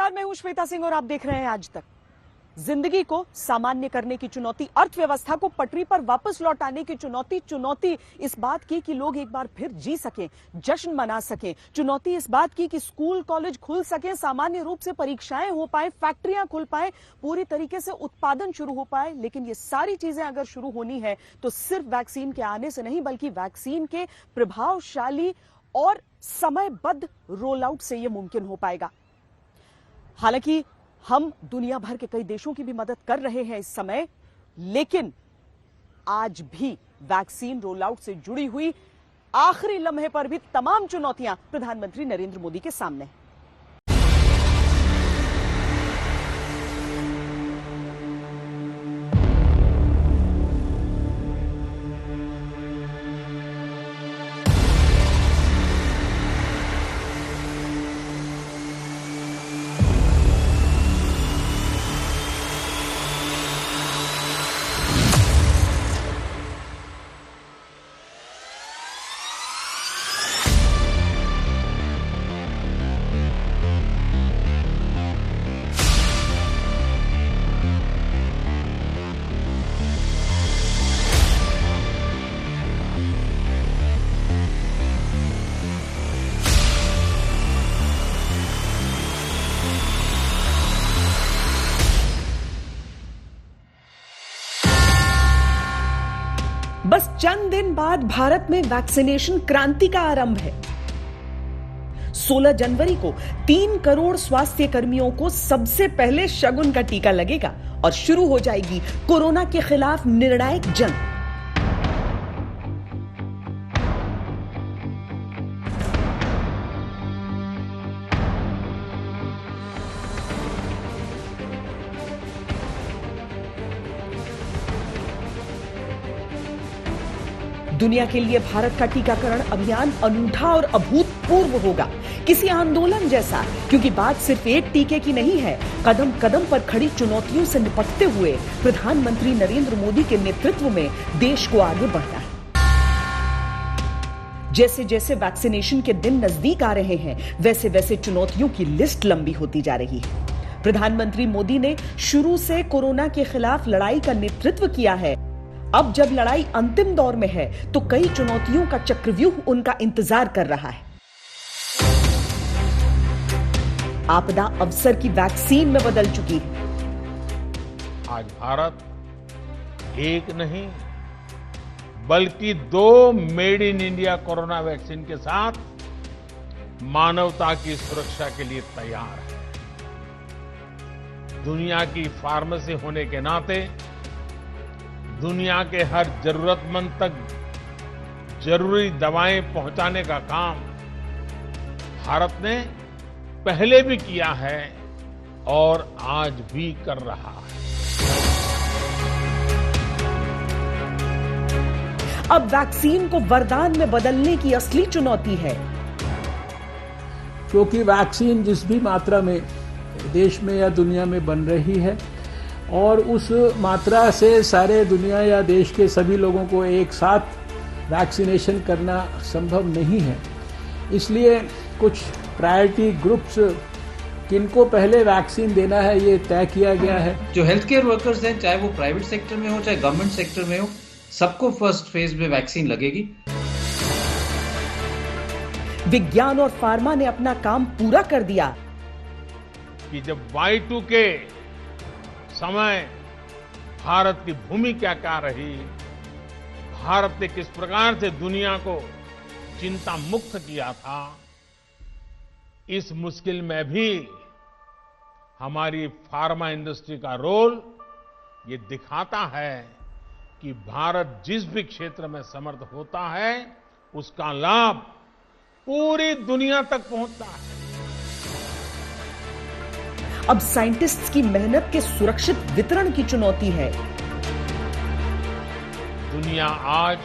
नमस्कार, मैं हूं श्वेता सिंह और आप देख रहे हैं आज तक। जिंदगी को सामान्य करने की चुनौती, अर्थव्यवस्था को पटरी पर वापस लौटाने की चुनौती इस बात की कि लोग एक बार फिर जी सकें, जश्न मना सकें। चुनौती इस बात की कि स्कूल कॉलेज खुल सकें, सामान्य रूप से परीक्षाएं हो पाए, फैक्ट्रियां खुल पाए, पूरी तरीके से उत्पादन शुरू हो पाए। लेकिन ये सारी चीजें अगर शुरू होनी है तो सिर्फ वैक्सीन के आने से नहीं, बल्कि वैक्सीन के प्रभावशाली और समयबद्ध रोल आउट से यह मुमकिन हो पाएगा। हालांकि हम दुनिया भर के कई देशों की भी मदद कर रहे हैं इस समय, लेकिन आज भी वैक्सीन रोल आउट से जुड़ी हुई आखिरी लम्हे पर भी तमाम चुनौतियां प्रधानमंत्री नरेंद्र मोदी के सामने हैं। बस चंद दिन बाद भारत में वैक्सीनेशन क्रांति का आरंभ है। 16 जनवरी को 3 करोड़ स्वास्थ्य कर्मियों को सबसे पहले शगुन का टीका लगेगा और शुरू हो जाएगी कोरोना के खिलाफ निर्णायक जंग। दुनिया के लिए भारत का टीकाकरण अभियान अनूठा और अभूतपूर्व होगा, किसी आंदोलन जैसा, क्योंकि बात सिर्फ एक टीके की नहीं है। कदम कदम पर खड़ी चुनौतियों से निपटते हुए प्रधानमंत्री नरेंद्र मोदी के नेतृत्व में देश को आगे बढ़ना है। जैसे जैसे वैक्सीनेशन के दिन नजदीक आ रहे हैं, वैसे वैसे चुनौतियों की लिस्ट लंबी होती जा रही है। प्रधानमंत्री मोदी ने शुरू से कोरोना के खिलाफ लड़ाई का नेतृत्व किया है। अब जब लड़ाई अंतिम दौर में है तो कई चुनौतियों का चक्रव्यूह उनका इंतजार कर रहा है। आपदा अवसर की वैक्सीन में बदल चुकी है। आज भारत एक नहीं बल्कि 2 made in India corona vaccine के साथ मानवता की सुरक्षा के लिए तैयार है। दुनिया की फार्मेसी होने के नाते दुनिया के हर जरूरतमंद तक जरूरी दवाएं पहुंचाने का काम भारत ने पहले भी किया है और आज भी कर रहा है। अब वैक्सीन को वरदान में बदलने की असली चुनौती है, क्योंकि वैक्सीन जिस भी मात्रा में देश में या दुनिया में बन रही है और उस मात्रा से सारे दुनिया या देश के सभी लोगों को एक साथ वैक्सीनेशन करना संभव नहीं है। इसलिए कुछ प्रायोरिटी ग्रुप्स किनको पहले वैक्सीन देना है ये तय किया गया है। जो हेल्थ केयर वर्कर्स हैं, चाहे वो प्राइवेट सेक्टर में हो चाहे गवर्नमेंट सेक्टर में हो, सबको फर्स्ट फेज में वैक्सीन लगेगी। विज्ञान और फार्मा ने अपना काम पूरा कर दिया कि जब Y2K समय भारत की भूमिका क्या रही, भारत ने किस प्रकार से दुनिया को चिंता मुक्त किया था, इस मुश्किल में भी हमारी फार्मा इंडस्ट्री का रोल ये दिखाता है कि भारत जिस भी क्षेत्र में समर्थ होता है उसका लाभ पूरी दुनिया तक पहुंचता है। अब साइंटिस्ट्स की मेहनत के सुरक्षित वितरण की चुनौती है। दुनिया आज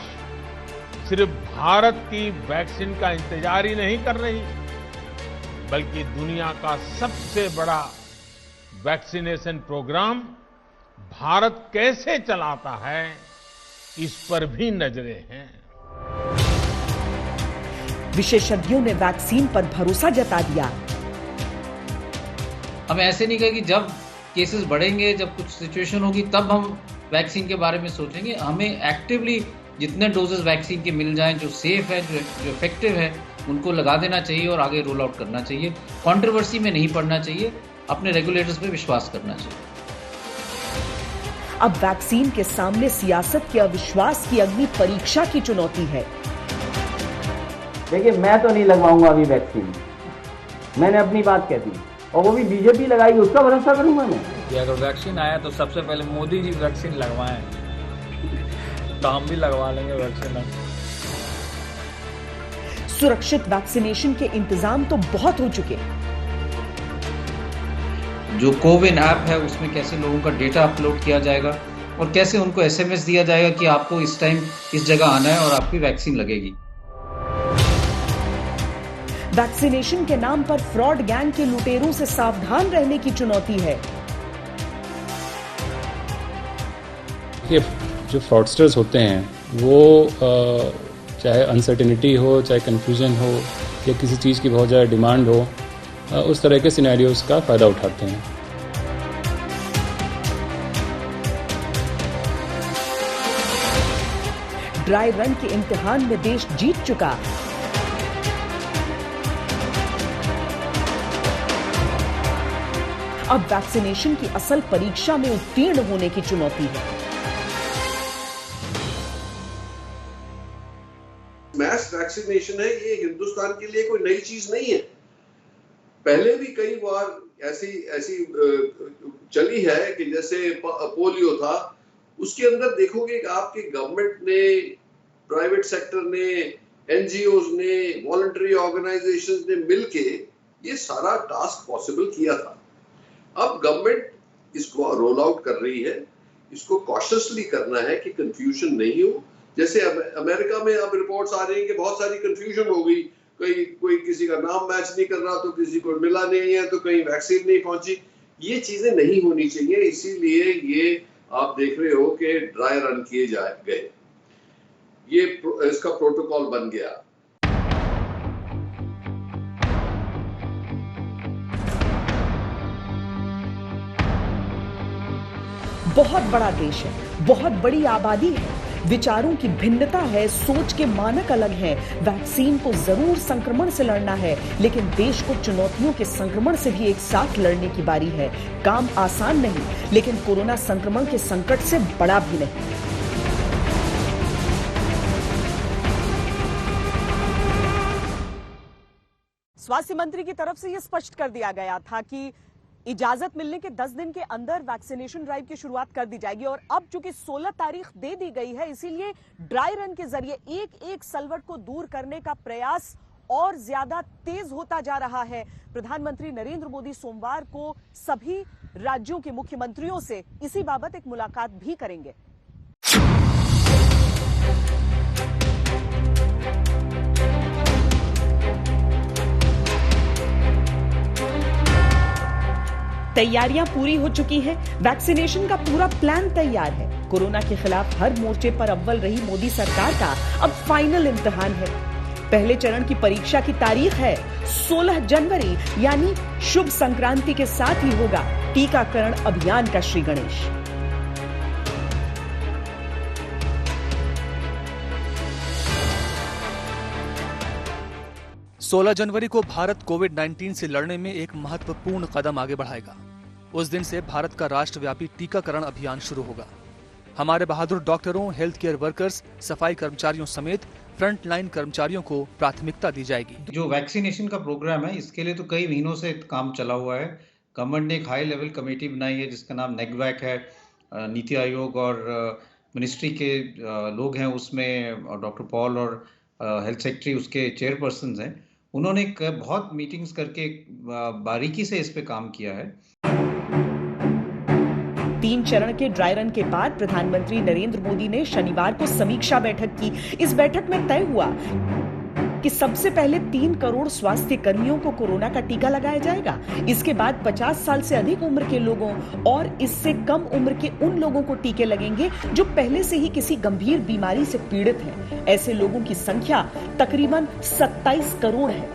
सिर्फ भारत की वैक्सीन का इंतजार ही नहीं कर रही, बल्कि दुनिया का सबसे बड़ा वैक्सीनेशन प्रोग्राम भारत कैसे चलाता है, इस पर भी नजरें हैं। विशेषज्ञों ने वैक्सीन पर भरोसा जता दिया। हम ऐसे नहीं कहें कि जब केसेस बढ़ेंगे, जब कुछ सिचुएशन होगी तब हम वैक्सीन के बारे में सोचेंगे। हमें एक्टिवली जितने डोजेस वैक्सीन के मिल जाएं, जो सेफ है, जो इफेक्टिव है, उनको लगा देना चाहिए और आगे रोल आउट करना चाहिए। कंट्रोवर्सी में नहीं पड़ना चाहिए, अपने रेगुलेटर्स पे विश्वास करना चाहिए। अब वैक्सीन के सामने सियासत के अविश्वास की अग्नि परीक्षा की चुनौती है। देखिए, मैं तो नहीं लगवाऊंगा अभी वैक्सीन, मैंने अपनी बात कह दी, और वो भी बीजेपी लगाएगी, उसका भरोसा करूंगा मैं। कि अगर वैक्सीन आया तो सबसे पहले मोदी जी वैक्सीन लगवाएं, तो हम भी लगवा लेंगे वैक्सीन। सुरक्षित वैक्सीनेशन के इंतजाम तो बहुत हो चुके। जो कोविन ऐप है उसमें कैसे लोगों का डेटा अपलोड किया जाएगा और कैसे उनको एसएमएस दिया जाएगा कि आपको इस टाइम इस जगह आना है और आपकी वैक्सीन लगेगी। वैक्सीनेशन के नाम पर फ्रॉड गैंग के लुटेरों से सावधान रहने की चुनौती है। ये जो फ्रॉडस्टर्स होते हैं वो चाहे अनसर्टेनिटी हो, चाहे कन्फ्यूजन हो, या किसी चीज़ की बहुत ज़्यादा डिमांड हो, उस तरह के सिनेरियोज का फ़ायदा उठाते हैं। ड्राई रन के इम्तिहान में देश जीत चुका। अब वैक्सीनेशन की असल परीक्षा में उत्तीर्ण होने की चुनौती है। मैस वैक्सीनेशन है, ये हिंदुस्तान के लिए कोई नई चीज नहीं है। पहले भी कई बार ऐसी चली है कि जैसे पोलियो था, उसके अंदर देखोगे कि आपके गवर्नमेंट ने, प्राइवेट सेक्टर ने, एनजीओज ने, वॉलंटरी ऑर्गेनाइजेशंस ने मिलके ये सारा टास्क पॉसिबल किया था। अब गवर्नमेंट इसको रोल आउट कर रही है, इसको कॉशियसली करना है कि कंफ्यूजन नहीं हो। जैसे अमेरिका में अब रिपोर्ट्स आ रही हैं कि बहुत सारी कंफ्यूजन हो गई, कोई किसी का नाम मैच नहीं कर रहा, तो किसी को मिला नहीं है, तो कहीं वैक्सीन नहीं पहुंची। ये चीजें नहीं होनी चाहिए, इसीलिए ये आप देख रहे हो कि ड्राई रन किए गए, ये इसका प्रोटोकॉल बन गया। बहुत बड़ा देश है, बहुत बड़ी आबादी है, विचारों की भिन्नता है, सोच के मानक अलग हैं। वैक्सीन को जरूर संक्रमण से लड़ना है, लेकिन देश को चुनौतियों के संक्रमण से भी एक साथ लड़ने की बारी है। काम आसान नहीं, लेकिन कोरोना संक्रमण के संकट से बड़ा भी नहीं। स्वास्थ्य मंत्री की तरफ से यह स्पष्ट कर दिया गया था कि इजाजत मिलने के 10 दिन के अंदर वैक्सीनेशन ड्राइव की शुरुआत कर दी जाएगी, और अब चूंकि 16 तारीख दे दी गई है, इसीलिए ड्राई रन के जरिए एक सलवट को दूर करने का प्रयास और ज्यादा तेज होता जा रहा है। प्रधानमंत्री नरेंद्र मोदी सोमवार को सभी राज्यों के मुख्यमंत्रियों से इसी बाबत एक मुलाकात भी करेंगे। तैयारियां पूरी हो चुकी हैं, वैक्सीनेशन का पूरा प्लान तैयार है। कोरोना के खिलाफ हर मोर्चे पर अव्वल रही मोदी सरकार का अब फाइनल इम्तिहान है। पहले चरण की परीक्षा की तारीख है 16 जनवरी, यानी शुभ संक्रांति के साथ ही होगा टीकाकरण अभियान का श्री गणेश। सोलह जनवरी को भारत कोविड-19 से लड़ने में एक महत्वपूर्ण कदम आगे बढ़ाएगा। उस दिन से भारत का राष्ट्रव्यापी टीकाकरण अभियान शुरू होगा। हमारे बहादुर डॉक्टरों, हेल्थ केयर वर्कर्स, सफाई कर्मचारियों समेत फ्रंट लाइन कर्मचारियों को प्राथमिकता दी जाएगी। जो वैक्सीनेशन का प्रोग्राम है, इसके लिए तो कई महीनों से काम चला हुआ है। गवर्नमेंट ने एक हाई लेवल कमेटी बनाई है जिसका नाम नेगवैक है। नीति आयोग और मिनिस्ट्री के लोग हैं उसमें, डॉक्टर पॉल और हेल्थ सेक्रेटरी उसके चेयरपर्सन हैं। उन्होंने बहुत मीटिंग्स करके बारीकी से इस पे काम किया है। 3 चरण के ड्राई रन के बाद प्रधानमंत्री नरेंद्र मोदी ने शनिवार को समीक्षा बैठक की। इस बैठक में तय हुआ कि सबसे पहले 3 करोड़ स्वास्थ्य कर्मियों को कोरोना का टीका लगाया जाएगा। इसके बाद 50 साल से अधिक उम्र के लोगों और इससे कम उम्र के उन लोगों को टीके लगेंगे जो पहले से ही किसी गंभीर बीमारी से पीड़ित हैं। ऐसे लोगों की संख्या तकरीबन 27 करोड़ है।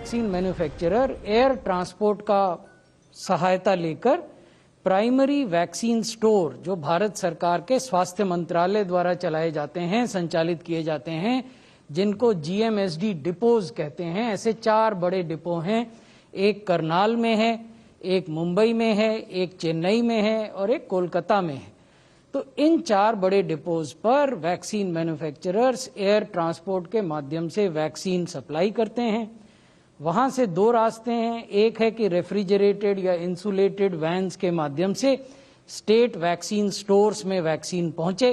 वैक्सीन मैन्युफैक्चरर एयर ट्रांसपोर्ट का सहायता लेकर प्राइमरी वैक्सीन स्टोर जो भारत सरकार के स्वास्थ्य मंत्रालय द्वारा चलाए जाते हैं, संचालित किए जाते हैं, जिनको GMSD डिपोज कहते हैं। ऐसे 4 बड़े डिपो हैं, एक करनाल में है, एक मुंबई में है, एक चेन्नई में है और एक कोलकाता में है। तो इन 4 बड़े डिपोज पर वैक्सीन मैन्युफैक्चरर्स एयर ट्रांसपोर्ट के माध्यम से वैक्सीन सप्लाई करते हैं। वहां से 2 रास्ते हैं, एक है कि रेफ्रिजरेटेड या इंसुलेटेड वैन्स के माध्यम से स्टेट वैक्सीन स्टोर्स में वैक्सीन पहुंचे।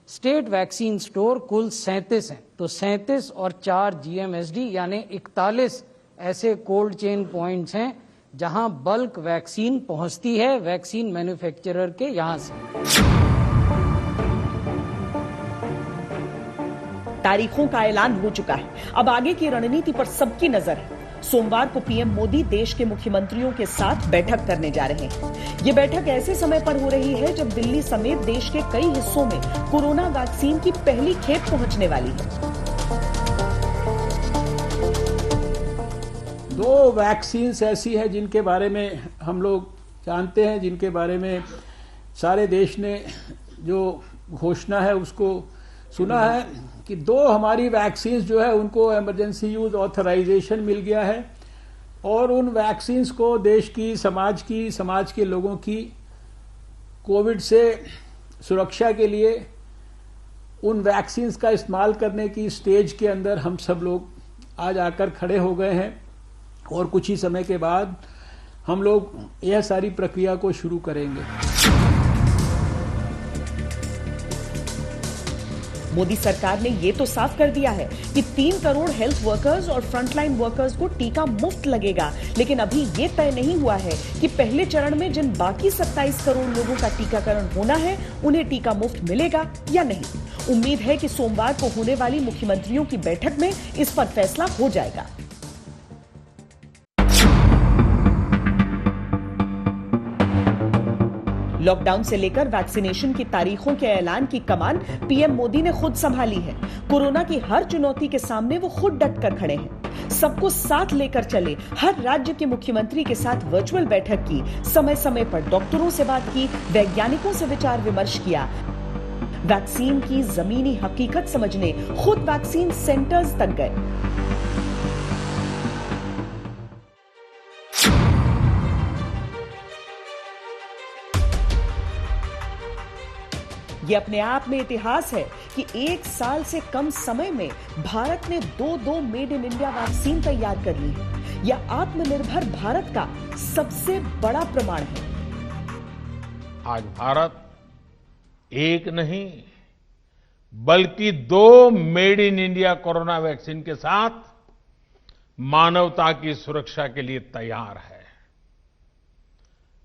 स्टेट वैक्सीन स्टोर कुल 37 हैं, तो 37 और 4 GMSD यानी 41 ऐसे कोल्ड चेन पॉइंट्स हैं जहां बल्क वैक्सीन पहुंचती है वैक्सीन मैन्युफैक्चरर के यहां से। तारीखों का ऐलान हो चुका है, अब आगे की रणनीति पर सबकी नजर है। सोमवार को पीएम मोदी देश के मुख्यमंत्रियों के साथ बैठक करने जा रहे हैं। ये बैठक ऐसे समय पर हो रही है जब दिल्ली समेत देश के कई हिस्सों में कोरोना वैक्सीन की पहली खेप पहुंचने वाली है। 2 वैक्सीन्स ऐसी हैं जिनके बारे में हम लोग जानते हैं, जिनके बारे में सारे देश ने जो घोषणा है उसको सुना है कि 2 हमारी वैक्सीन्स जो है उनको इमरजेंसी यूज ऑथराइजेशन मिल गया है और उन वैक्सीन्स को देश की समाज के लोगों की कोविड से सुरक्षा के लिए उन वैक्सीन्स का इस्तेमाल करने की स्टेज के अंदर हम सब लोग आज आकर खड़े हो गए हैं और कुछ ही समय के बाद हम लोग यह सारी प्रक्रिया को शुरू करेंगे। मोदी सरकार ने ये तो साफ कर दिया है कि 3 करोड़ हेल्थ वर्कर्स और फ्रंटलाइन वर्कर्स को टीका मुफ्त लगेगा, लेकिन अभी ये तय नहीं हुआ है कि पहले चरण में जिन बाकी 27 करोड़ लोगों का टीकाकरण होना है उन्हें टीका मुफ्त मिलेगा या नहीं। उम्मीद है कि सोमवार को होने वाली मुख्यमंत्रियों की बैठक में इस पर फैसला हो जाएगा। लॉकडाउन से लेकर वैक्सीनेशन की तारीखों के ऐलान की कमान पीएम मोदी ने खुद संभाली है। कोरोना की हर चुनौती के सामने वो खुद डट कर खड़े हैं। सबको साथ लेकर चले, हर राज्य के मुख्यमंत्री के साथ वर्चुअल बैठक की, समय समय पर डॉक्टरों से बात की, वैज्ञानिकों से विचार विमर्श किया। वैक्सीन की जमीनी हकीकत समझने खुद वैक्सीन सेंटर्स तक गए। ये अपने आप में इतिहास है कि 1 साल से कम समय में भारत ने 2 मेड इन इंडिया वैक्सीन तैयार कर ली है। यह आत्मनिर्भर भारत का सबसे बड़ा प्रमाण है। आज भारत एक नहीं बल्कि 2 made in India corona vaccine के साथ मानवता की सुरक्षा के लिए तैयार है।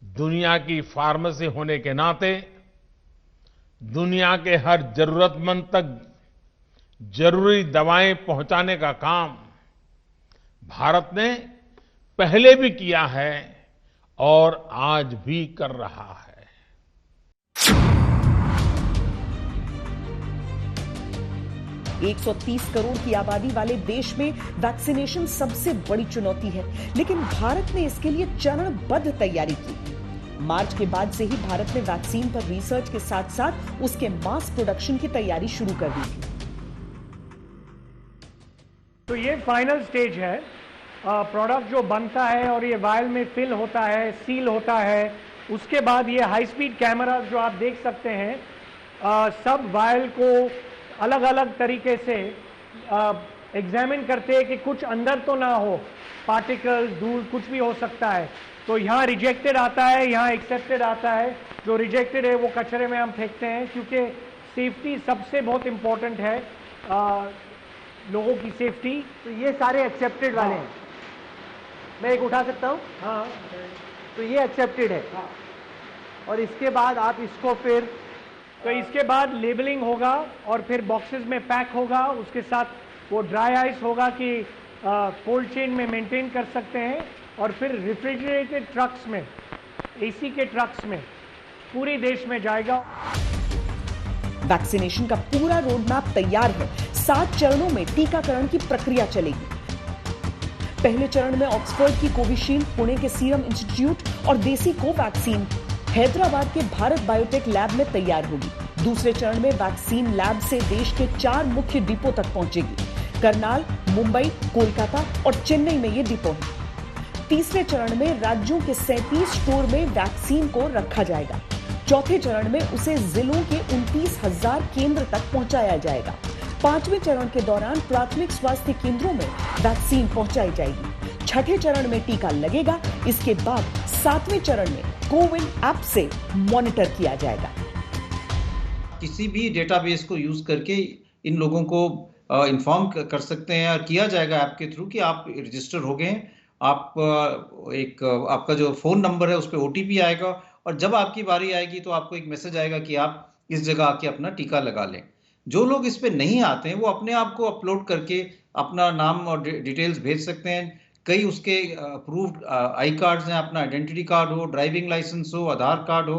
दुनिया की फार्मेसी होने के नाते दुनिया के हर जरूरतमंद तक जरूरी दवाएं पहुंचाने का काम भारत ने पहले भी किया है और आज भी कर रहा है। है 130 करोड़ की आबादी वाले देश में वैक्सीनेशन सबसे बड़ी चुनौती है, लेकिन भारत ने इसके लिए चरणबद्ध तैयारी की। मार्च के बाद से ही भारत ने वैक्सीन पर रिसर्च के साथ साथ उसके मास प्रोडक्शन की तैयारी शुरू कर दी थी। तो ये फाइनल स्टेज है। प्रोडक्ट जो बनता है और ये वायल में फिल होता है, सील होता है, उसके बाद ये हाई स्पीड कैमरा जो आप देख सकते हैं, सब वायल को अलग अलग तरीके से एग्जामिन करते हैं कि कुछ अंदर तो ना हो, पार्टिकल, धूल, कुछ भी हो सकता है। तो यहाँ रिजेक्टेड आता है, यहाँ एक्सेप्टेड आता है। जो रिजेक्टेड है वो कचरे में हम फेंकते हैं, क्योंकि सेफ्टी सबसे बहुत इम्पोर्टेंट है, लोगों की सेफ्टी। तो ये सारे एक्सेप्टेड वाले हैं। मैं एक उठा सकता हूँ? हाँ, तो ये एक्सेप्टेड है। और इसके बाद आप इसको फिर, तो इसके बाद लेबलिंग होगा और फिर बॉक्सेस में पैक होगा। उसके साथ वो ड्राई आइस होगा कि कोल्ड चेन में मेंटेन कर सकते हैं। और फिर रेफ्रिजरेटेड ट्रक्स में, एसी के ट्रक्स में पूरे देश में जाएगा। वैक्सीनेशन का पूरा रोड मैप तैयार है। 7 चरणों में टीकाकरण की प्रक्रिया चलेगी। पहले चरण में ऑक्सफोर्ड की कोविशील्ड, पुणे के सीरम इंस्टीट्यूट और देसी कोवैक्सीन हैदराबाद के भारत बायोटेक लैब में तैयार होगी। दूसरे चरण में वैक्सीन लैब से देश के 4 मुख्य डिपो तक पहुंचेगी। करनाल, मुंबई, कोलकाता और चेन्नई में ये डिपो है। तीसरे चरण में राज्यों के 37 स्टोर में वैक्सीन को रखा जाएगा। चौथे चरण में उसे जिलों के 29,000 केंद्र तक पहुंचाया जाएगा। पांचवें चरण के दौरान प्राथमिक स्वास्थ्य केंद्रों में वैक्सीन पहुंचाई जाएगी। छठे चरण में टीका लगेगा। इसके बाद 7वें चरण में कोविन ऐप से मॉनिटर किया जाएगा। किसी भी डेटाबेस को यूज करके इन लोगों को इन्फॉर्म कर सकते हैं, और किया जाएगा ऐप के थ्रू कि आप रजिस्टर हो गए हैं। आप आपका जो फोन नंबर है उस पर OTP आएगा, और जब आपकी बारी आएगी तो आपको एक मैसेज आएगा कि आप इस जगह आके अपना टीका लगा लें। जो लोग इस पे नहीं आते हैं वो अपने आप को अपलोड करके अपना नाम और डिटेल्स भेज सकते हैं। कई उसके अप्रूव्ड आई कार्ड्स हैं, अपना आइडेंटिटी कार्ड हो, ड्राइविंग लाइसेंस हो, आधार कार्ड हो,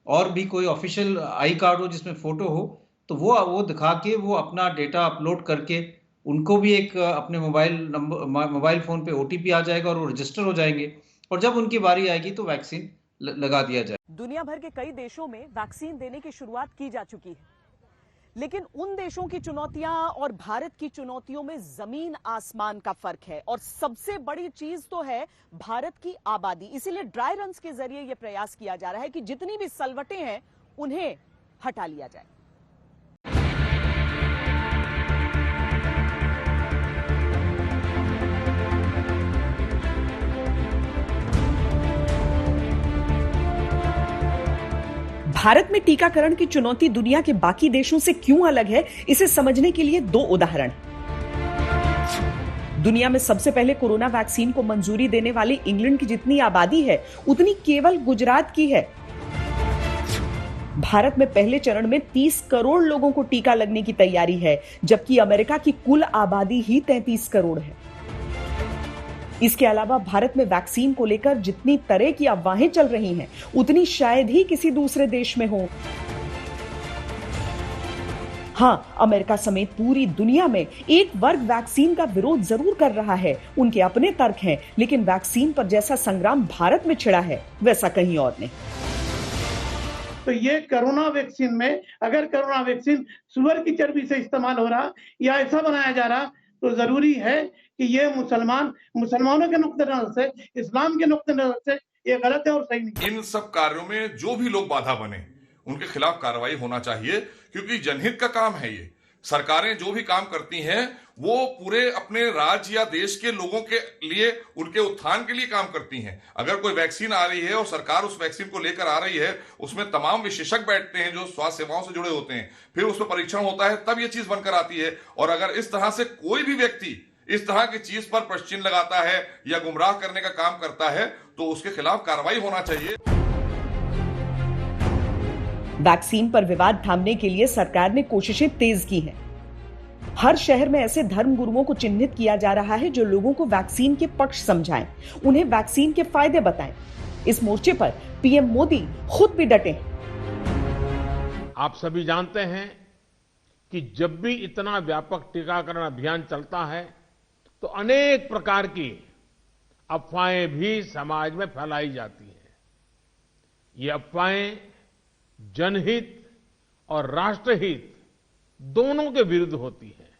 और भी कोई ऑफिशियल आई कार्ड हो जिसमें फोटो हो, तो वो दिखा के वो अपना डेटा अपलोड करके उनको भी एक अपने मोबाइल फोन पे OTP आ जाएगा और वो रजिस्टर हो जाएंगे, और जब उनकी बारी आएगी तो वैक्सीन लगा दिया जाए। दुनिया भर के कई देशों में वैक्सीन देने की शुरुआत की जा चुकी है, लेकिन उन देशों की चुनौतियां और भारत की चुनौतियों में जमीन आसमान का फर्क है। और सबसे बड़ी चीज तो है भारत की आबादी। इसीलिए ड्राई रन्स के जरिए यह प्रयास किया जा रहा है कि जितनी भी सलवटें हैं उन्हें हटा लिया जाए। भारत में टीकाकरण की चुनौती दुनिया के बाकी देशों से क्यों अलग है, इसे समझने के लिए 2 उदाहरण। दुनिया में सबसे पहले कोरोना वैक्सीन को मंजूरी देने वाली इंग्लैंड की जितनी आबादी है उतनी केवल गुजरात की है। भारत में पहले चरण में 30 करोड़ लोगों को टीका लगने की तैयारी है, जबकि अमेरिका की कुल आबादी ही 33 करोड़ है। इसके अलावा भारत में वैक्सीन को लेकर जितनी तरह की अफवाहें चल रही हैं, उतनी शायद ही किसी दूसरे देश में हो। हां, अमेरिका समेत पूरी दुनिया में एक वर्ग वैक्सीन का विरोध जरूर कर रहा है, उनके अपने तर्क हैं, लेकिन वैक्सीन पर जैसा संग्राम भारत में छिड़ा है वैसा कहीं और नहीं। तो ये कोरोना वैक्सीन में अगर कोरोना वैक्सीन सुअर की चर्बी से इस्तेमाल हो रहा या ऐसा बनाया जा रहा, तो जरूरी है कि ये मुसलमानों के नुक्ते नजर से, इस्लाम के नुक्ते नजर से ये गलत है और सही नहीं। इन सब कार्यों में जो भी लोग बाधा बने उनके खिलाफ कार्रवाई होना चाहिए, क्योंकि जनहित का काम है ये। सरकारें जो भी काम करती हैं वो पूरे अपने राज्य या देश के लोगों के लिए, उनके उत्थान के लिए काम करती हैं। अगर कोई वैक्सीन आ रही है और सरकार उस वैक्सीन को लेकर आ रही है, उसमें तमाम विशेषज्ञ बैठते हैं जो स्वास्थ्य सेवाओं से जुड़े होते हैं, फिर उसमें परीक्षण होता है, तब ये चीज बनकर आती है। और अगर इस तरह से कोई भी व्यक्ति इस तरह की चीज पर प्रश्न चिन्ह लगाता है या गुमराह करने का काम करता है तो उसके खिलाफ कार्रवाई होना चाहिए। वैक्सीन पर विवाद थामने के लिए सरकार ने कोशिशें तेज की हैं। हर शहर में ऐसे धर्मगुरुओं को चिन्हित किया जा रहा है जो लोगों को वैक्सीन के पक्ष समझाएं, उन्हें वैक्सीन के फायदे बताएं। इस मोर्चे पर पीएम मोदी खुद भी डटे हैं। आप सभी जानते हैं कि जब भी इतना व्यापक टीकाकरण अभियान चलता है तो अनेक प्रकार की अफवाहें भी समाज में फैलाई जाती हैं। ये अफवाहें जनहित और राष्ट्रहित दोनों के विरुद्ध होती हैं।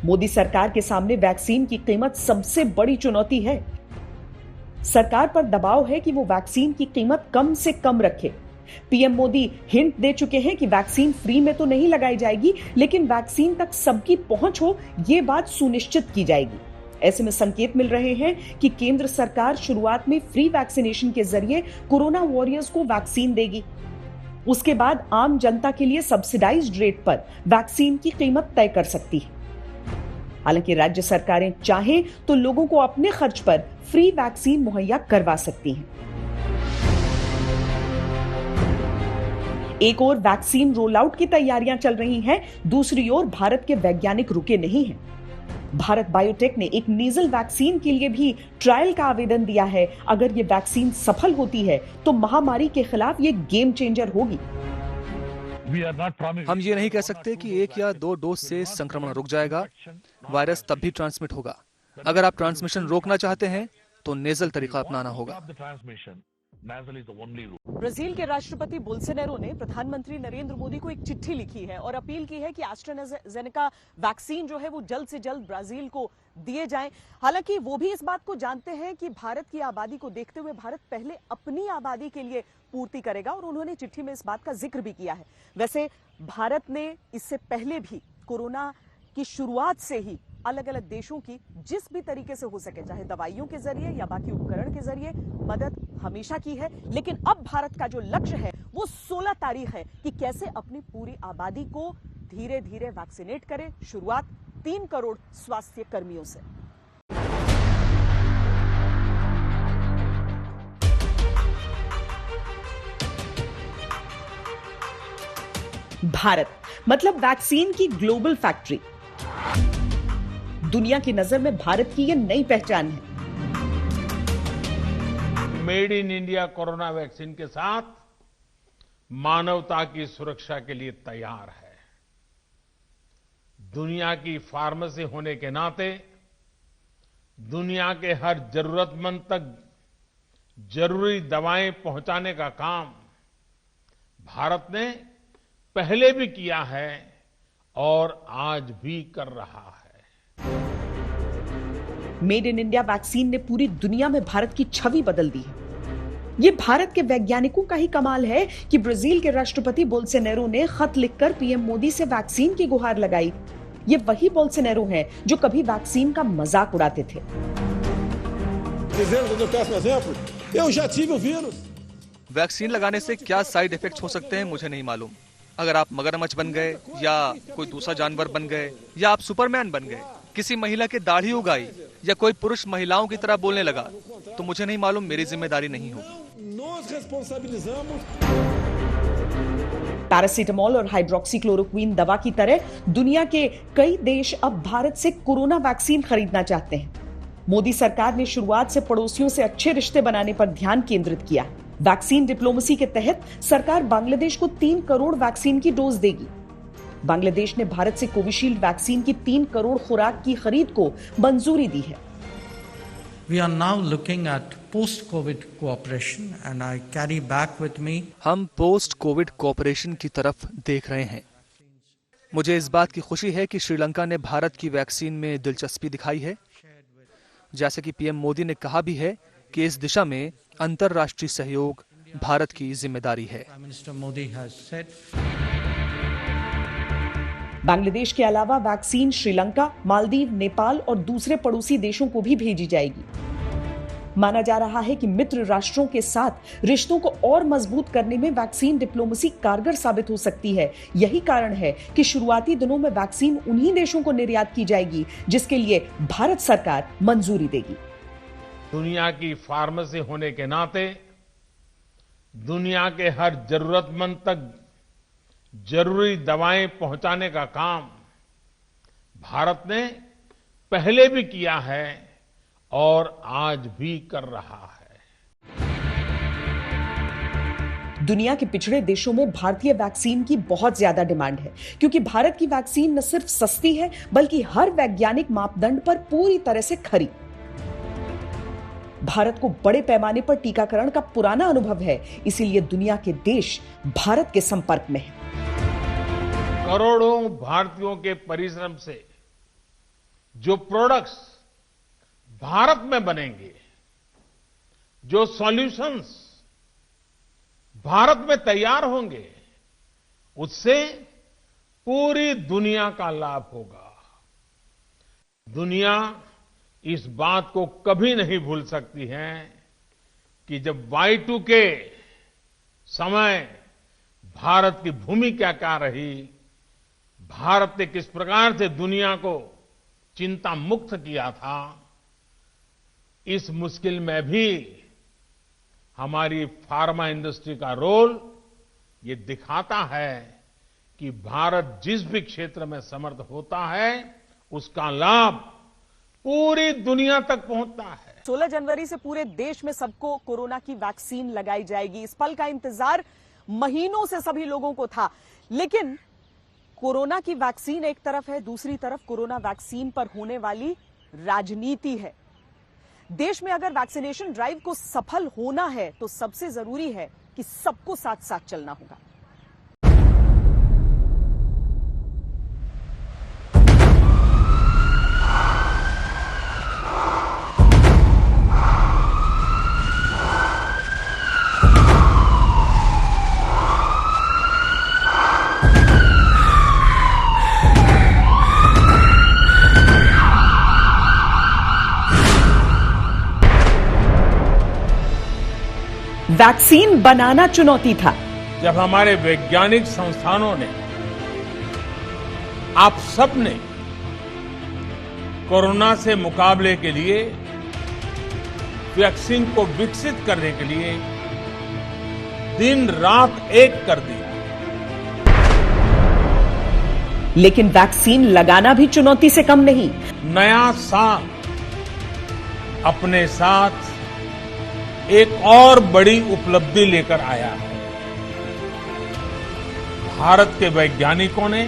मोदी सरकार के सामने वैक्सीन की कीमत सबसे बड़ी चुनौती है। सरकार पर दबाव है कि वो वैक्सीन की कीमत कम से कम रखे। पीएम मोदी हिंट दे चुके हैं कि वैक्सीन फ्री में तो नहीं लगाई जाएगी, लेकिन वैक्सीन तक सबकी पहुंच हो, ये बात सुनिश्चित की जाएगी। ऐसे में संकेत मिल रहे हैं कि केंद्र सरकार शुरुआत में फ्री वैक्सीनेशन के जरिए कोरोना वॉरियर्स को वैक्सीन देगी। उसके बाद आम जनता के लिए सब्सिडाइज्ड रेट पर वैक्सीन की कीमत तय कर सकती है। हालांकि राज्य सरकारें चाहें तो लोगों को अपने खर्च पर फ्री वैक्सीन मुहैया करवा सकती हैं। एक ओर वैक्सीन रोल आउट की तैयारियां चल रही हैं, दूसरी ओर भारत के वैज्ञानिक रुके नहीं हैं। भारत बायोटेक ने एक नेजल वैक्सीन के लिए भी ट्रायल का आवेदन दिया है। अगर ये वैक्सीन सफल होती है तो महामारी के खिलाफ ये गेम चेंजर होगी। हम ये नहीं कह सकते कि 1 या 2 डोज से संक्रमण रुक जाएगा। वायरस तब भी ट्रांसमिट होगा। अगर आप ट्रांसमिशन रोकना चाहते हैं तो नेजल तरीका अपनाना होगा। ब्राजील के राष्ट्रपति बोल्सोनारो ने प्रधानमंत्री नरेंद्र मोदी को एक चिट्ठी लिखी है और अपील की है कि एस्ट्राजेनेका वैक्सीन जो है वो जल्द से जल्द ब्राजील को दिए जाएं। हालांकि वो भी इस बात को जानते हैं कि भारत की आबादी को देखते हुए भारत पहले अपनी आबादी के लिए पूर्ति करेगा और उन्होंने चिट्ठी में इस बात का जिक्र भी किया है। वैसे भारत ने इससे पहले भी कोरोना की शुरुआत से ही अलग अलग देशों की जिस भी तरीके से हो सके, चाहे दवाइयों के जरिए या बाकी उपकरण के जरिए, मदद हमेशा की है। लेकिन अब भारत का जो लक्ष्य है वो 16 तारीख है कि कैसे अपनी पूरी आबादी को धीरे धीरे वैक्सीनेट करे। शुरुआत 3 करोड़ स्वास्थ्य कर्मियों से। भारत मतलब वैक्सीन की ग्लोबल फैक्ट्री। दुनिया की नजर में भारत की यह नई पहचान है। Made in India corona vaccine के साथ मानवता की सुरक्षा के लिए तैयार है। दुनिया की फार्मेसी होने के नाते दुनिया के हर जरूरतमंद तक जरूरी दवाएं पहुंचाने का काम भारत ने पहले भी किया है और आज भी कर रहा है। मेड इन इंडिया वैक्सीन ने पूरी दुनिया में भारत की छवि बदल दी है। ये भारत के वैज्ञानिकों का ही कमाल है कि ब्राजील के राष्ट्रपति बोल्सोनारो ने खत लिखकर पीएम मोदी से वैक्सीन की गुहार लगाई। ये वही बोल्सोनारो हैं जो कभी वैक्सीन का मजाक उड़ाते थे। वैक्सीन लगाने से क्या साइड इफेक्ट्स हो सकते हैं मुझे नहीं मालूम। अगर आप मगरमच्छ बन गए या कोई दूसरा जानवर बन गए या आप सुपरमैन बन गए, किसी महिला की दाढ़ी उगाई या कोई पुरुष महिलाओं की तरह बोलने लगा तो मुझे नहीं मालूम, मेरी जिम्मेदारी नहीं होगी। पैरासीटामोल और हाइड्रोक्सीक्लोरोक्वीन दवा की तरह दुनिया के कई देश अब भारत से कोरोना वैक्सीन खरीदना चाहते हैं। मोदी सरकार ने शुरुआत से पड़ोसियों से अच्छे रिश्ते बनाने पर ध्यान केंद्रित किया। वैक्सीन डिप्लोमेसी के तहत सरकार बांग्लादेश को 3 करोड़ वैक्सीन की डोज देगी। बांग्लादेश ने भारत से कोविशील्ड वैक्सीन की 3 करोड़ खुराक की खरीद को मंजूरी दी है। We are now looking at post-COVID cooperation, and I carry back with me. हम पोस्ट कोविड कोऑपरेशन की तरफ देख रहे हैं। मुझे इस बात की खुशी है कि श्रीलंका ने भारत की वैक्सीन में दिलचस्पी दिखाई है। जैसे कि पीएम मोदी ने कहा भी है कि इस दिशा में अंतर्राष्ट्रीय सहयोग भारत की जिम्मेदारी है। बांग्लादेश के अलावा वैक्सीन श्रीलंका, मालदीव, नेपाल और दूसरे पड़ोसी देशों को भी भेजी जाएगी। माना जा रहा है कि मित्र राष्ट्रों के साथ रिश्तों को और मजबूत करने में वैक्सीन डिप्लोमेसी कारगर साबित हो सकती है। यही कारण है कि शुरुआती दिनों में वैक्सीन उन्हीं देशों को निर्यात की जाएगी जिसके लिए भारत सरकार मंजूरी देगी। दुनिया की फार्मेसी होने के नाते दुनिया के हर जरूरतमंद तक जरूरी दवाएं पहुंचाने का काम भारत ने पहले भी किया है और आज भी कर रहा है। दुनिया के पिछड़े देशों में भारतीय वैक्सीन की बहुत ज्यादा डिमांड है, क्योंकि भारत की वैक्सीन न सिर्फ सस्ती है बल्कि हर वैज्ञानिक मापदंड पर पूरी तरह से खरी। भारत को बड़े पैमाने पर टीकाकरण का पुराना अनुभव है, इसीलिए दुनिया के देश भारत के संपर्क में हैं। करोड़ों भारतीयों के परिश्रम से जो प्रोडक्ट्स भारत में बनेंगे, जो सॉल्यूशंस भारत में तैयार होंगे, उससे पूरी दुनिया का लाभ होगा। दुनिया इस बात को कभी नहीं भूल सकती है कि जब Y2K समय भारत की भूमिका क्या रही, भारत ने किस प्रकार से दुनिया को चिंता मुक्त किया था, इस मुश्किल में भी हमारी फार्मा इंडस्ट्री का रोल ये दिखाता है कि भारत जिस भी क्षेत्र में समर्थ होता है उसका लाभ पूरी दुनिया तक पहुंचता है। 16 जनवरी से पूरे देश में सबको कोरोना की वैक्सीन लगाई जाएगी। इस पल का इंतजार महीनों से सभी लोगों को था, लेकिन कोरोना की वैक्सीन एक तरफ है, दूसरी तरफ कोरोना वैक्सीन पर होने वाली राजनीति है। देश में अगर वैक्सीनेशन ड्राइव को सफल होना है तो सबसे जरूरी है कि सबको साथ साथ चलना होगा। वैक्सीन बनाना चुनौती था। जब हमारे वैज्ञानिक संस्थानों ने, आप सब ने कोरोना से मुकाबले के लिए वैक्सीन को विकसित करने के लिए दिन रात एक कर दिया, लेकिन वैक्सीन लगाना भी चुनौती से कम नहीं। नया साल अपने साथ एक और बड़ी उपलब्धि लेकर आया है। भारत के वैज्ञानिकों ने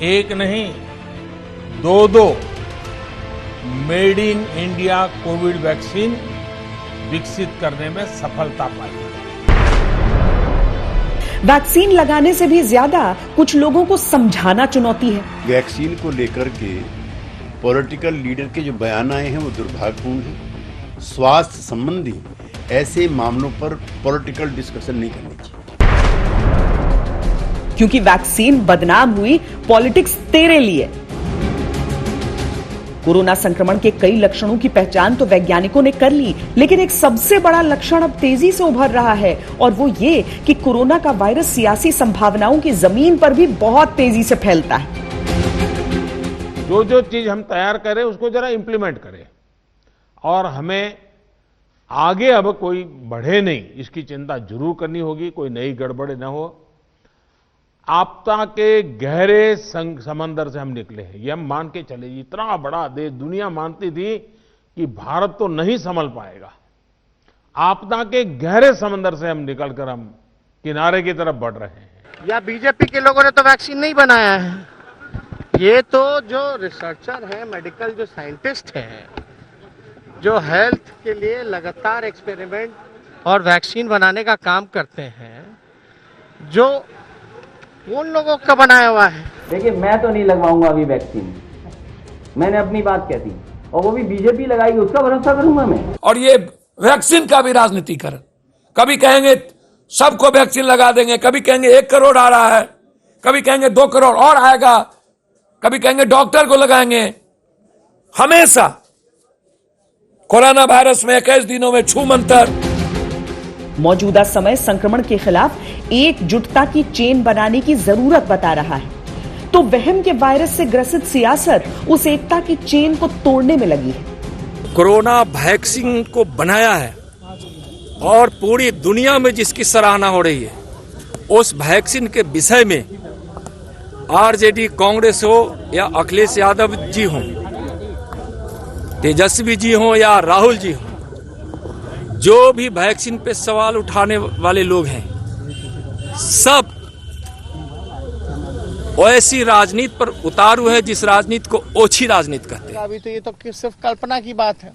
एक नहीं दो made in India Covid vaccine विकसित करने में सफलता पाई। वैक्सीन लगाने से भी ज्यादा कुछ लोगों को समझाना चुनौती है। वैक्सीन को लेकर के पॉलिटिकल लीडर के जो बयान आए हैं वो दुर्भाग्यपूर्ण है। स्वास्थ्य संबंधी ऐसे मामलों पर पॉलिटिकल डिस्कशन नहीं करनी चाहिए, क्योंकि वैक्सीन बदनाम हुई पॉलिटिक्स तेरे लिए। कोरोना संक्रमण के कई लक्षणों की पहचान तो वैज्ञानिकों ने कर ली, लेकिन एक सबसे बड़ा लक्षण अब तेजी से उभर रहा है और वो ये कि कोरोना का वायरस सियासी संभावनाओं की जमीन पर भी बहुत तेजी से फैलता है। जो चीज हम तैयार करें उसको जरा इंप्लीमेंट करें और हमें आगे अब कोई बढ़े नहीं, इसकी चिंता जरूर करनी होगी, कोई नई गड़बड़ न हो। आपदा के गहरे समंदर से हम निकले हैं, ये हम मान के चले। इतना बड़ा देश, दुनिया मानती थी कि भारत तो नहीं संभल पाएगा। आपदा के गहरे समंदर से हम निकलकर हम किनारे की तरफ बढ़ रहे हैं। या बीजेपी के लोगों ने तो वैक्सीन नहीं बनाया है, ये तो जो रिसर्चर है, मेडिकल जो साइंटिस्ट हैं, जो हेल्थ के लिए लगातार एक्सपेरिमेंट और वैक्सीन बनाने का काम करते हैं, जो उन लोगों का बनाया हुआ है। देखिए, मैं तो नहीं लगवाऊंगा अभी वैक्सीन, मैंने अपनी बात कह दी, और वो भी बीजेपी लगाएगी, उसका भरोसा करूंगा मैं। और ये वैक्सीन का भी राजनीतिकरण, कभी कहेंगे सबको वैक्सीन लगा देंगे, कभी कहेंगे 1 करोड़ आ रहा है, कभी कहेंगे 2 करोड़ और आएगा, कभी कहेंगे डॉक्टर को लगाएंगे। हमेशा कोरोना वायरस में 21 दिनों में छूमंतर। मौजूदा समय संक्रमण के खिलाफ एकजुटता की चेन बनाने की जरूरत बता रहा है, तो वहम के वायरस से ग्रसित सियासत उस एकता की चेन को तोड़ने में लगी है। कोरोना वैक्सीन को बनाया है और पूरी दुनिया में जिसकी सराहना हो रही है, उस वैक्सीन के विषय में आरजेडी कांग्रेस हो या अखिलेश यादव जी हो, तेजस्वी जी हो या राहुल जी हो, जो भी वैक्सीन पे सवाल उठाने वाले लोग हैं, सब ऐसी राजनीति पर उतारू है जिस राजनीति को ओछी राजनीति कहते हैं। अभी तो ये तो सिर्फ कल्पना की बात है।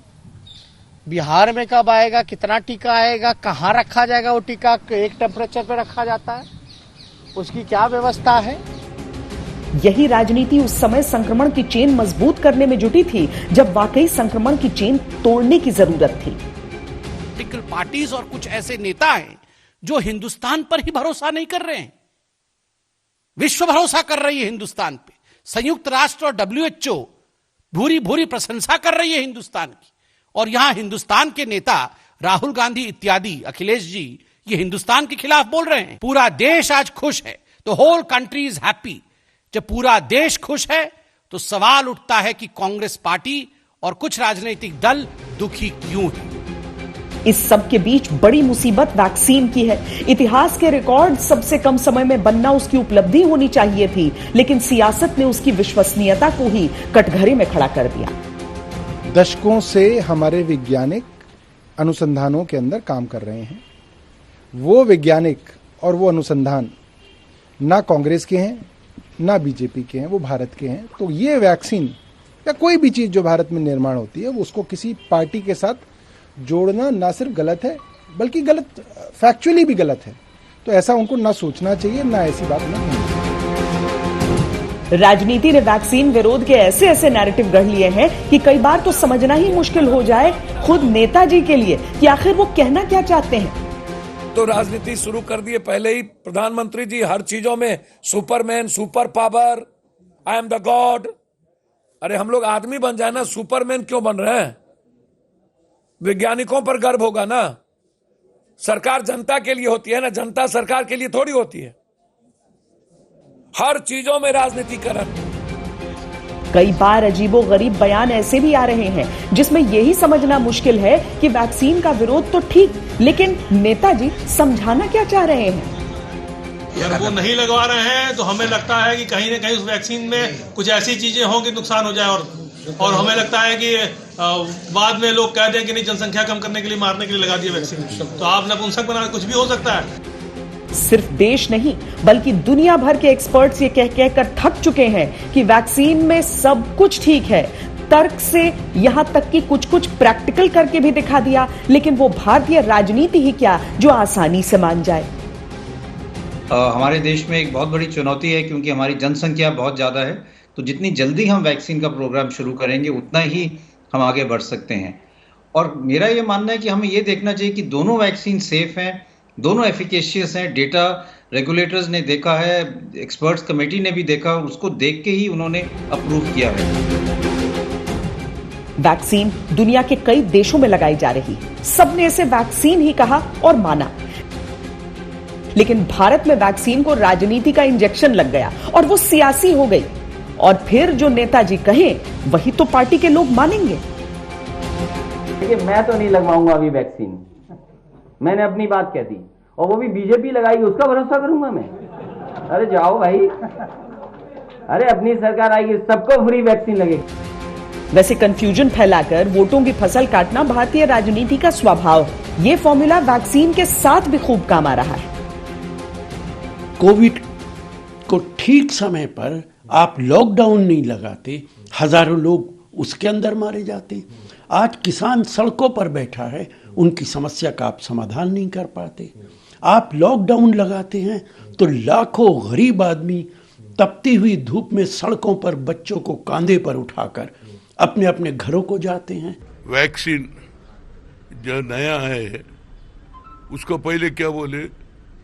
बिहार में कब आएगा, कितना टीका आएगा, कहाँ रखा जाएगा वो टीका, एक टेम्परेचर पे रखा जाता है, उसकी क्या व्यवस्था है। यही राजनीति उस समय संक्रमण की चेन मजबूत करने में जुटी थी जब वाकई संक्रमण की चेन तोड़ने की जरूरत थी। पॉलिटिकल पार्टीज और कुछ ऐसे नेता हैं जो हिंदुस्तान पर ही भरोसा नहीं कर रहे हैं, विश्व भरोसा कर रही है हिंदुस्तान पे। संयुक्त राष्ट्र और WHO भूरी भूरी प्रशंसा कर रही है हिंदुस्तान की, और यहां हिंदुस्तान के नेता राहुल गांधी इत्यादि, अखिलेश जी, ये हिंदुस्तान के खिलाफ बोल रहे हैं। पूरा देश आज खुश है, the whole country is happy. जब पूरा देश खुश है तो सवाल उठता है कि कांग्रेस पार्टी और कुछ राजनीतिक दल दुखी क्यों है। इस सब के बीच बड़ी मुसीबत वैक्सीन की है। इतिहास के रिकॉर्ड सबसे कम समय में बनना उसकी उपलब्धि होनी चाहिए थी, लेकिन सियासत ने उसकी विश्वसनीयता को ही कटघरे में खड़ा कर दिया। दशकों से हमारे वैज्ञानिक अनुसंधानों के अंदर काम कर रहे हैं। वो वैज्ञानिक और वो अनुसंधान ना कांग्रेस के हैं ना बीजेपी के हैं, वो भारत के हैं। तो ये वैक्सीन या कोई भी चीज़ जो भारत में निर्माण होती है वो उसको किसी पार्टी के साथ जोड़ना ना सिर्फ गलत है बल्कि गलत, फैक्चुअली भी गलत है। तो ऐसा उनको ना सोचना चाहिए, ना ऐसी बात ना होनी चाहिए। राजनीति ने वैक्सीन विरोध के ऐसे ऐसे नैरेटिव गढ़ लिए हैं कि कई बार तो समझना ही मुश्किल हो जाए खुद नेताजी के लिए कि आखिर वो कहना क्या चाहते हैं। तो राजनीति शुरू कर दिए पहले ही प्रधानमंत्री जी, हर चीजों में Superman, super power, I am the God. अरे हम लोग आदमी बन जाए ना, सुपरमैन क्यों बन रहे हैं? वैज्ञानिकों पर गर्व होगा ना। सरकार जनता के लिए होती है ना, जनता सरकार के लिए थोड़ी होती है। हर चीजों में राजनीतिकरण। कई बार अजीबोगरीब बयान ऐसे भी आ रहे हैं जिसमें यही समझना मुश्किल है कि वैक्सीन का विरोध तो ठीक, लेकिन नेताजी समझाना क्या चाह रहे हैं। अगर वो नहीं लगवा रहे हैं तो हमें लगता है कि कहीं ना कहीं उस वैक्सीन में कुछ ऐसी चीजें हों कि नुकसान हो जाए, और हमें लगता है कि बाद में लोग कह दें कि नहीं, जनसंख्या कम करने के लिए, मारने के लिए लगा दिया वैक्सीन, तो आप नपुंसक बना, कुछ भी हो सकता है। सिर्फ देश नहीं बल्कि दुनिया भर के एक्सपर्ट्स ये कह कहकर थक चुके हैं कि वैक्सीन में सब कुछ ठीक है, तर्क से यहां तक कि कुछ कुछ प्रैक्टिकल करके भी दिखा दिया, लेकिन वो भारतीय राजनीति ही क्या जो आसानी से मान जाए। हमारे देश में एक बहुत बड़ी चुनौती है क्योंकि हमारी जनसंख्या बहुत ज़्यादा है, तो जितनी जल्दी हम वैक्सीन का प्रोग्राम शुरू करेंगे उतना ही हम आगे बढ़ सकते हैं। और मेरा ये मानना है कि हमें ये देखना चाहिए कि दोनों वैक्सीन सेफ हैं, दोनों एफिकेशियस हैं। डेटा रेगुलेटर्स ने देखा है, एक्सपर्ट्स कमेटी ने भी देखा, और उसको देख के ही उन्होंने अप्रूव किया है। वैक्सीन दुनिया के कई देशों में लगाई जा रही, सबने इसे वैक्सीन ही कहा और माना, लेकिन भारत में वैक्सीन को राजनीति का इंजेक्शन लग गया और वो सियासी हो गई। और फिर जो नेताजी कहें वही तो पार्टी के लोग मानेंगे। देखिए, मैं तो नहीं लगवाऊंगा अभी वैक्सीन, मैंने अपनी बात कह दी, और वो भी बीजेपी लगाएगी उसका भरोसा करूंगा मैं? अरे जाओ भाई, अरे अपनी सरकार आएगी, सबको फ्री वैक्सीन लगेगी। वैसे कंफ्यूजन फैलाकर वोटों की फसल काटना भारतीय राजनीति का स्वभाव है। ये फॉर्मूला वैक्सीन के साथ भी खूब काम आ रहा है। कोविड को ठीक समय पर आप लॉकडाउन नहीं लगाते, हजारों लोग उसके अंदर मारे जाते। आज किसान सड़कों पर बैठा है, उनकी समस्या का आप समाधान नहीं कर पाते। आप लॉकडाउन लगाते हैं तो लाखों गरीब आदमी तपती हुई धूप में सड़कों पर बच्चों को कांधे पर उठाकर अपने अपने घरों को जाते हैं। वैक्सीन जो नया है उसको पहले क्या बोले,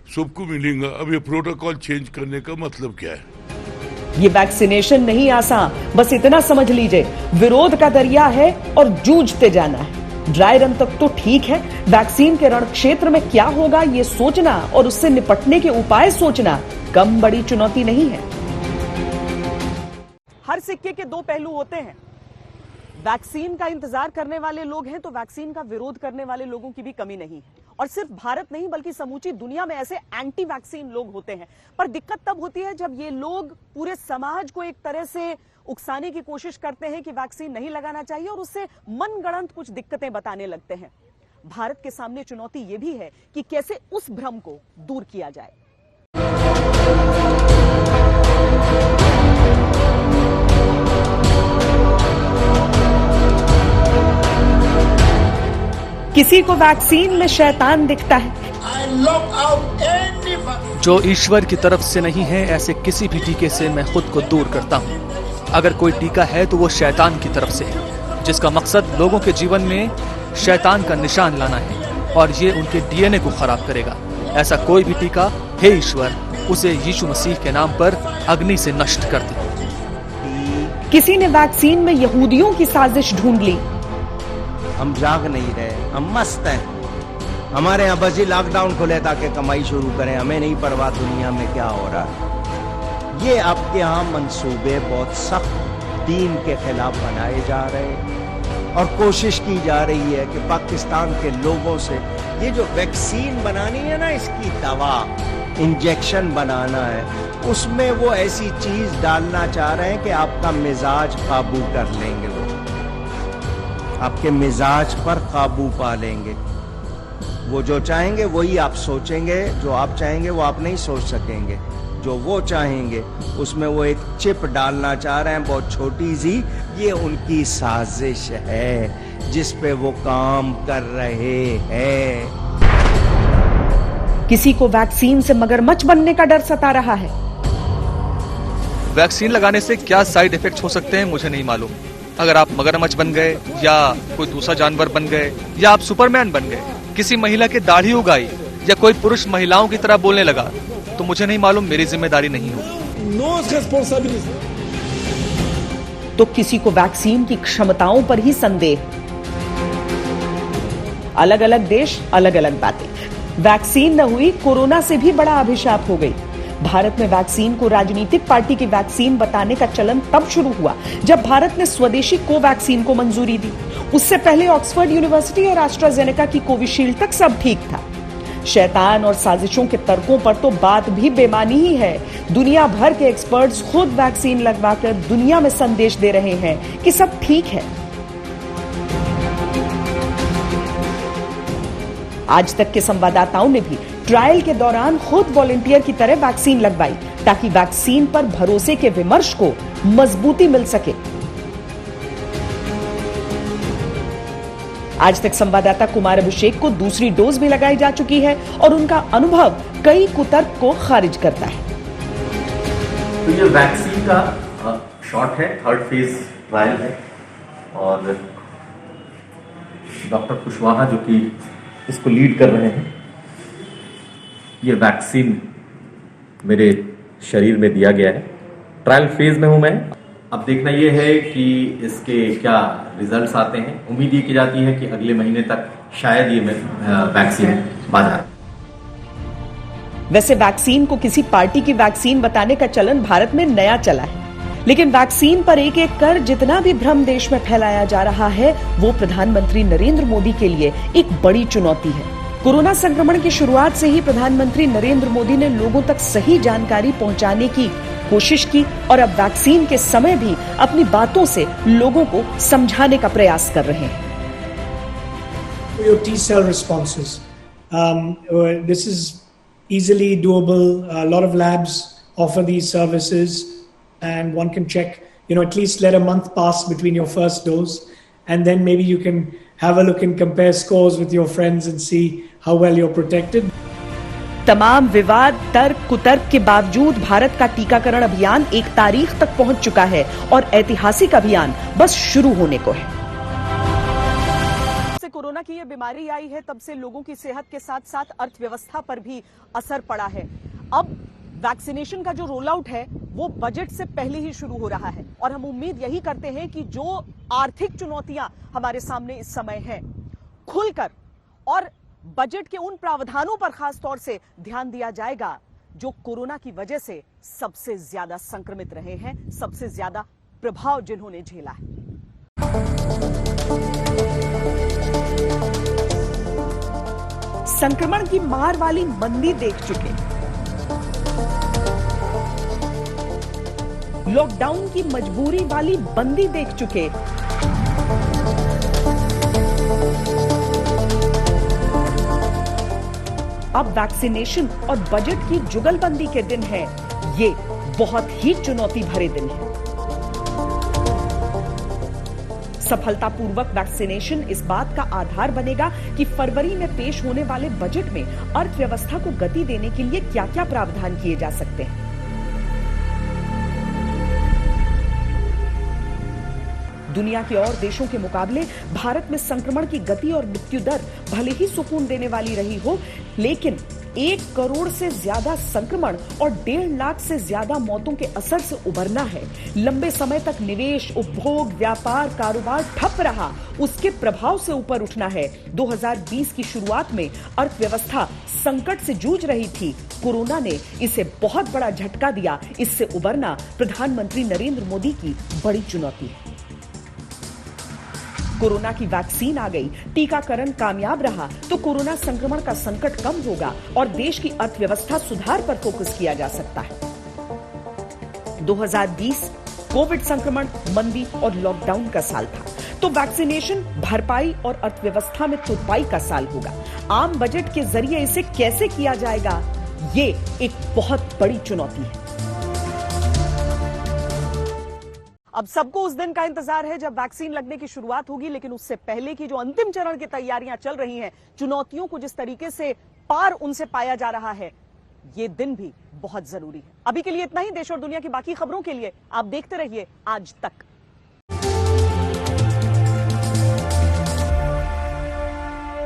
सबको मिलेगा, अब ये प्रोटोकॉल चेंज करने का मतलब क्या है? ये वैक्सीनेशन नहीं आसान, बस इतना समझ लीजिए, विरोध का दरिया है और जूझते जाना है। ड्राई रन तक तो ठीक है, वैक्सीन के रण क्षेत्र में क्या होगा ये सोचना और उससे निपटने के उपाय सोचना कम बड़ी चुनौती नहीं है। हर सिक्के के दो पहलू होते हैं। वैक्सीन का इंतजार करने वाले लोग हैं तो वैक्सीन का विरोध करने वाले लोगों की भी कमी नहीं है। और सिर्फ भारत नहीं बल्कि समूची दुनिया में ऐसे एंटी वैक्सीन लोग होते हैं। पर दिक्कत तब होती है जब ये लोग पूरे समाज को एक तरह से उकसाने की कोशिश करते हैं कि वैक्सीन नहीं लगाना चाहिए और उससे मनगढ़ंत कुछ दिक्कतें बताने लगते हैं। भारत के सामने चुनौती यह भी है कि कैसे उस भ्रम को दूर किया जाए। किसी को वैक्सीन में शैतान दिखता है। जो ईश्वर की तरफ से नहीं है, ऐसे किसी भी टीके से मैं खुद को दूर करता हूँ। अगर कोई टीका है तो वो शैतान की तरफ से है, जिसका मकसद लोगों के जीवन में शैतान का निशान लाना है और ये उनके डीएनए को खराब करेगा। ऐसा कोई भी टीका, हे ईश्वर, उसे यीशु मसीह के नाम पर अग्नि से नष्ट कर दे। किसी ने वैक्सीन में यहूदियों की साजिश ढूंढ ली। हम जाग नहीं रहे, हम मस्त हैं। हमारे यहाँ बस ही लॉकडाउन खुले ताकि कमाई शुरू करें, हमें नहीं परवाह दुनिया में क्या हो रहा है। ये आपके यहाँ मंसूबे बहुत सख्त दीन के खिलाफ बनाए जा रहे हैं और कोशिश की जा रही है कि पाकिस्तान के लोगों से ये जो वैक्सीन बनानी है ना, इसकी दवा इंजेक्शन बनाना है, उसमें वो ऐसी चीज डालना चाह रहे हैं कि आपका मिजाज काबू कर लेंगे। वो आपके मिजाज पर काबू पा लेंगे। वो जो चाहेंगे वही आप सोचेंगे, जो आप चाहेंगे वो आप नहीं सोच सकेंगे। जो वो चाहेंगे। उसमें वो एक चिप डालना चाह रहे हैं, बहुत छोटी सी। ये उनकी साजिश है जिस पे वो काम कर रहे हैं। किसी को वैक्सीन से मगरमच्छ बनने का डर सता रहा है। वैक्सीन लगाने से क्या साइड इफेक्ट्स हो सकते हैं मुझे नहीं मालूम। अगर आप मगरमच्छ बन गए या कोई दूसरा जानवर बन गए या आप सुपरमैन बन गए, किसी महिला की दाढ़ी उगाई या कोई पुरुष महिलाओं की तरह बोलने लगा, तो मुझे नहीं मालूम, मेरी जिम्मेदारी नहीं होगी। No responsibility. तो किसी को वैक्सीन की क्षमताओं पर ही संदेह। अलग अलग देश, अलग अलग बातें। वैक्सीन न हुई, कोरोना से भी बड़ा अभिशाप हो गई। भारत में वैक्सीन को राजनीतिक पार्टी की वैक्सीन बताने का चलन तब शुरू हुआ जब भारत ने स्वदेशी कोवैक्सीन को मंजूरी दी। उससे पहले ऑक्सफोर्ड यूनिवर्सिटी और एस्ट्राजेनेका की कोविशील्ड तक सब ठीक था। शैतान और साजिशों के तर्कों पर तो बात भी बेमानी ही है। दुनिया भर के एक्सपर्ट्स खुद वैक्सीन लगवाकर दुनिया में संदेश दे रहे हैं कि सब ठीक है। आज तक के संवाददाताओं ने भी ट्रायल के दौरान खुद वॉलंटियर की तरह वैक्सीन लगवाई ताकि वैक्सीन पर भरोसे के विमर्श को मजबूती मिल सके। आज तक संवाददाता कुमार अभिषेक को दूसरी डोज भी लगाई जा चुकी है और उनका अनुभव कई कुतर्क को खारिज करता है। तो ये वैक्सीन का शॉट है, 3rd फेज ट्रायल है और डॉक्टर कुशवाहा जो कि इसको लीड कर रहे हैं, ये वैक्सीन मेरे शरीर में दिया गया है। ट्रायल फेज में हूं मैं। अब देखना ये है कि इसके क्या रिजल्ट्स आते हैं। उम्मीद ये की जाती है कि अगले महीने तक शायद ये वैक्सीन बाजार। वैसे वैक्सीन को किसी पार्टी की वैक्सीन बताने का चलन भारत में नया चला है, लेकिन वैक्सीन पर एक एक कर जितना भी भ्रम देश में फैलाया जा रहा है वो प्रधानमंत्री नरेंद्र मोदी के लिए एक बड़ी चुनौती है। कोरोना संक्रमण की शुरुआत से ही प्रधानमंत्री नरेंद्र मोदी ने लोगों तक सही जानकारी पहुंचाने की कोशिश की और अब वैक्सीन के समय भी अपनी बातों से लोगों को समझाने का प्रयास कर रहे हैं। Your T-cell responses. This is easily doable. A lot of labs offer these services, and one can check. At least let a month pass between your first dose, and then maybe you can have a look and compare scores with your friends and see how well you're protected. तमाम विवाद, तर्क, कुतर्क के बावजूद भारत का टीकाकरण अभियान एक तारीख तक पहुंच चुका है और ऐतिहासिक अभियान बस शुरू होने को है। से कोरोना की ये बीमारी आई है तब से लोगों की सेहत के साथ साथ अर्थव्यवस्था पर भी असर पड़ा है। अब वैक्सीनेशन का जो रोल आउट है वो बजट से पहले ही शुरू हो रहा है और हम उम्मीद यही करते हैं कि जो आर्थिक चुनौतियां हमारे सामने इस समय हैं, खुलकर और बजट के उन प्रावधानों पर खास तौर से ध्यान दिया जाएगा जो कोरोना की वजह से सबसे ज्यादा संक्रमित रहे हैं, सबसे ज्यादा प्रभाव जिन्होंने झेला है। संक्रमण की मार वाली मंदी देख चुके, लॉकडाउन की मजबूरी वाली बंदी देख चुके, अब वैक्सीनेशन और बजट की जुगलबंदी के दिन है। ये बहुत ही चुनौती भरे दिन है। सफलतापूर्वक वैक्सीनेशन इस बात का आधार बनेगा कि फरवरी में पेश होने वाले बजट में अर्थव्यवस्था को गति देने के लिए क्या क्या प्रावधान किए जा सकते हैं। दुनिया के और देशों के मुकाबले भारत में संक्रमण की गति और मृत्यु दर भले ही सुकून देने वाली रही हो, लेकिन 1 करोड़ से ज्यादा संक्रमण और 1.5 लाख से ज्यादा मौतों के असर से उबरना है। लंबे समय तक निवेश, उपभोग, व्यापार, कारोबार ठप रहा, उसके प्रभाव से ऊपर उठना है। 2020 की शुरुआत में अर्थव्यवस्था संकट से जूझ रही थी, कोरोना ने इसे बहुत बड़ा झटका दिया। इससे उबरना प्रधानमंत्री नरेंद्र मोदी की बड़ी चुनौती है। कोरोना की वैक्सीन आ गई, टीकाकरण कामयाब रहा तो कोरोना संक्रमण का संकट कम होगा और देश की अर्थव्यवस्था सुधार पर फोकस किया जा सकता है। 2020 कोविड संक्रमण, मंदी और लॉकडाउन का साल था, तो वैक्सीनेशन, भरपाई और अर्थव्यवस्था में तुरपाई का साल होगा। आम बजट के जरिए इसे कैसे किया जाएगा, ये एक बहुत बड़ी चुनौती है। अब सबको उस दिन का इंतजार है जब वैक्सीन लगने की शुरुआत होगी, लेकिन उससे पहले की जो अंतिम चरण की तैयारियां चल रही हैं, चुनौतियों को जिस तरीके से पार उनसे पाया जा रहा है, ये दिन भी बहुत जरूरी है। अभी के लिए इतना ही। देश और दुनिया की बाकी खबरों के लिए आप देखते रहिए आज तक।